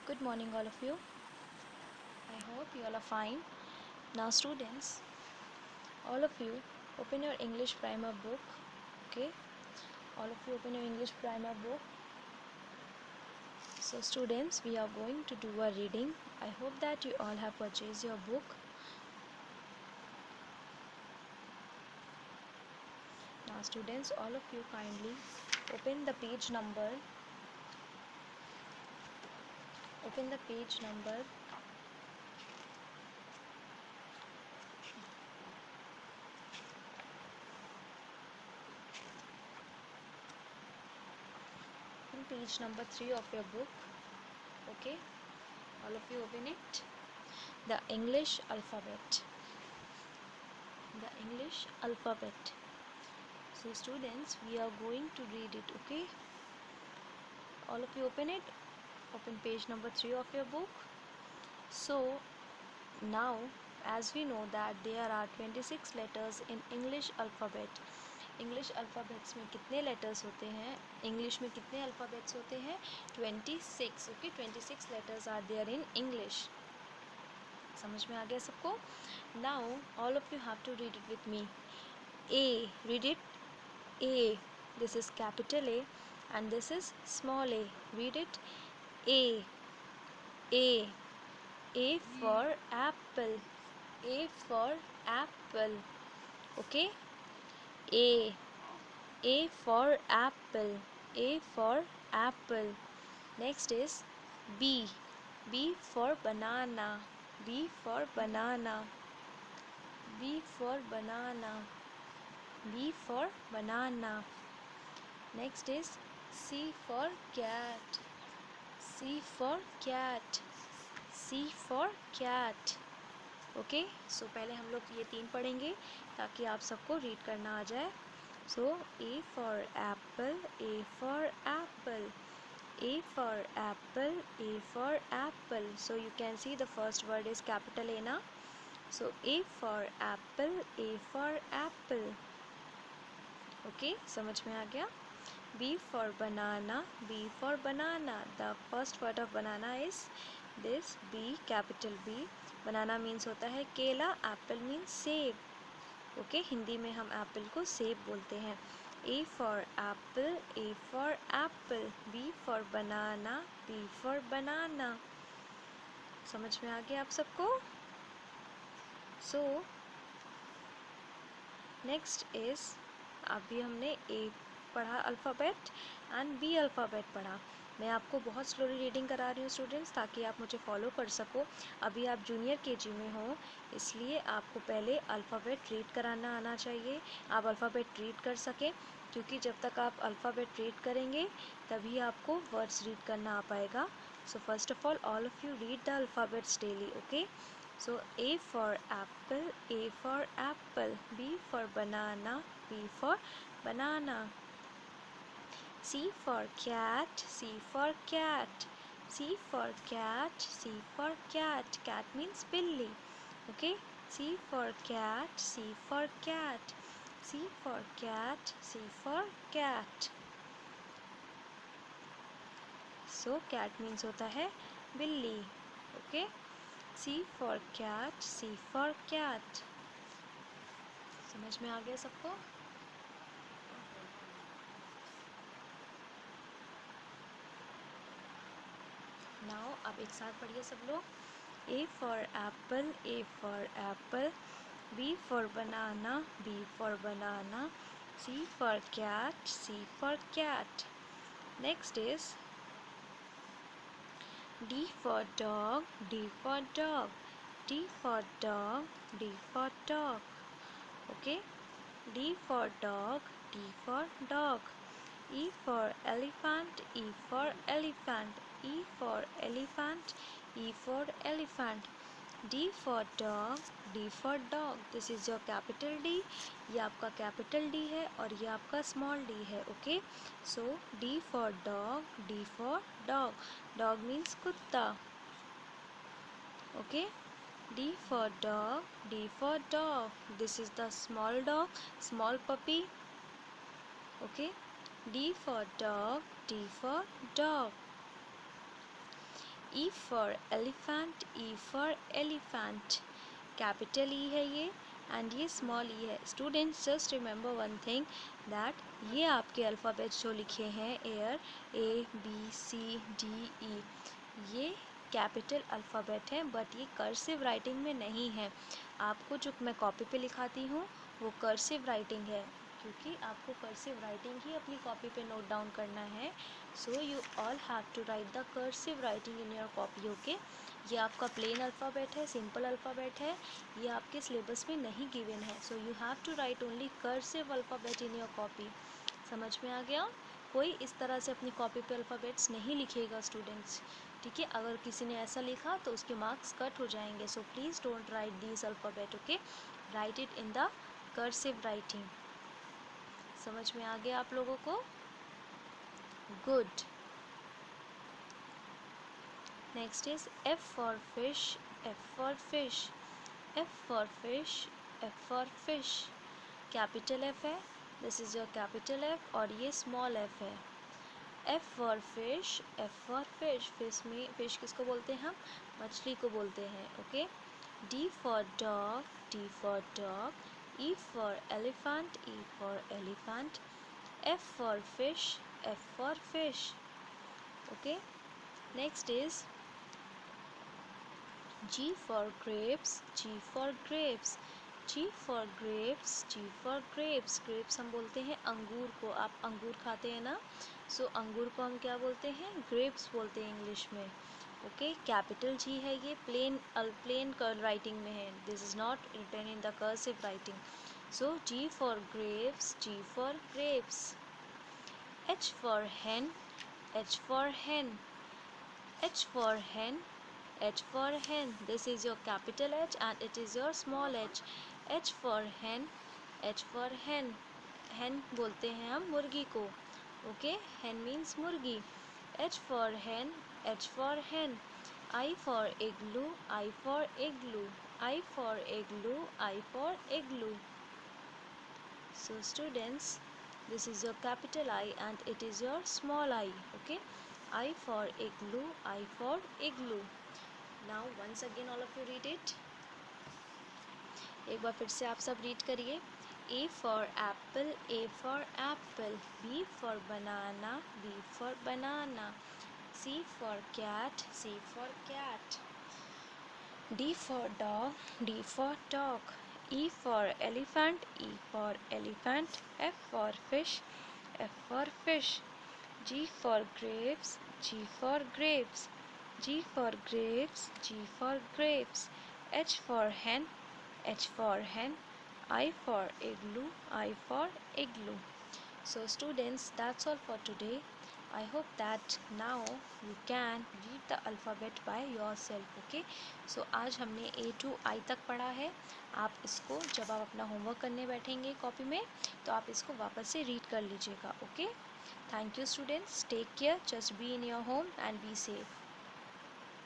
Good morning, all of you. I hope you all are fine. Now, students, all of you open your English primer book. Okay, all of you open your English primer book. So, students, we are going to do a reading. I hope that you all have purchased your book. Now, students, all of you kindly open the page number. Open the page number 3 of your book. Okay, all of you open it. The English alphabet. The English alphabet. So students, we are going to read it. Okay, all of you open it. Open page number 3 of your book. So now, as we know that there are 26 letters in English alphabet. English alphabets में कितने letters होते हैं, English में कितने alphabets होते हैं? 26. Okay, 26 letters are there in English. समझ में आ गया सबको? Now all of you have to read it with me. A, read it. A. This is capital A and this is small a. Read it. A. A. A for apple. A for apple. Okay. A. A for apple. A for apple. Next is B. B for banana. B for banana. B for banana. B for banana. Next is C for cat. C for cat. C for cat. Okay, so पहले हम लोग ये 3 पढ़ेंगे ताकि आप सबको read करना आ जाए. सो A for apple. A for apple. A for apple. A for apple. So you can see the first word is capital A na. So A for apple. A for apple. Okay, समझ में आ गया? B for banana. B for banana. The first word of banana is this B, capital B. Banana means होता है केला. Apple means सेब. Okay, Hindi में हम एप्पल को सेब बोलते हैं. A for apple. A for apple. B for banana. B for banana. समझ में आ गया आप सबको? So next is, अभी हमने A पढ़ा अल्फ़ाबेट एंड बी अल्फ़ाबेट पढ़ा. मैं आपको बहुत स्लोली रीडिंग करा रही हूँ स्टूडेंट्स, ताकि आप मुझे फॉलो कर सको. अभी आप जूनियर केजी में हो, इसलिए आपको पहले अल्फ़ाबेट रीड कराना आना चाहिए. आप अल्फ़ाबेट रीड कर सकें, क्योंकि जब तक आप अल्फ़ाबेट रीड करेंगे तभी आपको वर्ड्स रीड करना आ पाएगा. So first of all of you read the alphabets daily. Okay, so A for apple. A for apple. B for banana. B for banana. C for cat. C for cat. C for cat. C for cat. Cat means billy. Okay, C for cat. C for cat. C for cat. C for cat. So cat means होता है बिल्ली. Okay, C for cat. C for cat. समझ में आ गया सबको? Now अब एक साथ पढ़िए सब लोग. A for apple. A for apple. B for banana. B for banana. C for cat. C for cat. Next is D for dog. D for dog. D for dog. D for dog. Okay, D for dog. D for dog. E for elephant. E for elephant. E for elephant. E for elephant. D for dog. D for dog. This is your capital D. ये आपका capital D है और ये आपका small d है. Okay, so D for dog. D for dog. Dog means कुत्ता. Okay, D for dog. D for dog. This is the small dog, small puppy. Okay, D for dog. D for dog. E for elephant, E for elephant. Capital E है ये and ये small ई है. Students just remember one thing that ये आपके alphabets जो लिखे हैं air ABCDE ये कैपिटल अल्फ़ाबेट हैं बट ये कर्सिव राइटिंग में नहीं है. आपको जो मैं कॉपी पे लिखाती हूँ वो कर्सिव राइटिंग है क्योंकि आपको कर्सिव राइटिंग ही अपनी कॉपी पे नोट डाउन करना है. So you all have to write the cursive writing in your copy. Okay, ये आपका प्लेन अल्फ़ाबेट है, सिंपल अल्फ़ाबेट है, ये आपके सिलेबस में नहीं गिवन है. So you have to write only cursive alphabet in your copy. समझ में आ गया? कोई इस तरह से अपनी कॉपी पे अल्फ़ाबेट्स नहीं लिखेगा स्टूडेंट्स. ठीक है, अगर किसी ने ऐसा लिखा तो उसके मार्क्स कट हो जाएंगे. So please don't write this alphabet. Okay, right it in the cursive writing. समझ में आ गया आप लोगों को? Good. Next is F for fish, F for fish, F for fish, F for fish. Capital F है, this is your capital F और ये स्मॉल f है. F for fish, F for fish. Fish किसको बोलते हैं हम? मछली को बोलते हैं. Okay. D for dog, D for dog. E for elephant, E for elephant. F for fish, F for fish. Okay. Next is G for grapes, G for grapes, G for grapes, G for grapes. grapes हम बोलते हैं अंगूर को. आप अंगूर खाते हैं ना, सो अंगूर को हम क्या बोलते हैं? grapes बोलते हैं इंग्लिश में. ओके, कैपिटल G है ये, प्लेन राइटिंग में है. This is not written in the cursive writing. So G for grapes, G for grapes. H for hen, H for hen, H for hen, H for hen. This is your capital H and it is your small h. H for hen, H for hen. hen बोलते हैं हम मुर्गी को. Okay, hen means मुर्गी. H for hen, H for hen. I for igloo, I for igloo, I for igloo, I for igloo. So students, this is your capital I and it is your small I. Okay, I for igloo, I for igloo. Now once again all of you read it. एक बार फिर से आप सब read करिए. A for apple, A for apple. B for banana, B for banana. C for cat, C for cat. D for dog, D for dog. E for elephant, E for elephant. F for fish, F for fish. G for grapes, G for grapes. G for grapes, G for grapes. H for hen, H for hen. I for igloo, I for igloo. So students, that's all for today. I hope that now you can read the alphabet by yourself. Okay, so आज हमने A to I तक पढ़ा है. आप इसको जब आप अपना होमवर्क करने बैठेंगे कॉपी में तो आप इसको वापस से रीड कर लीजिएगा. Okay, thank you students, take care, just be in your home and be safe.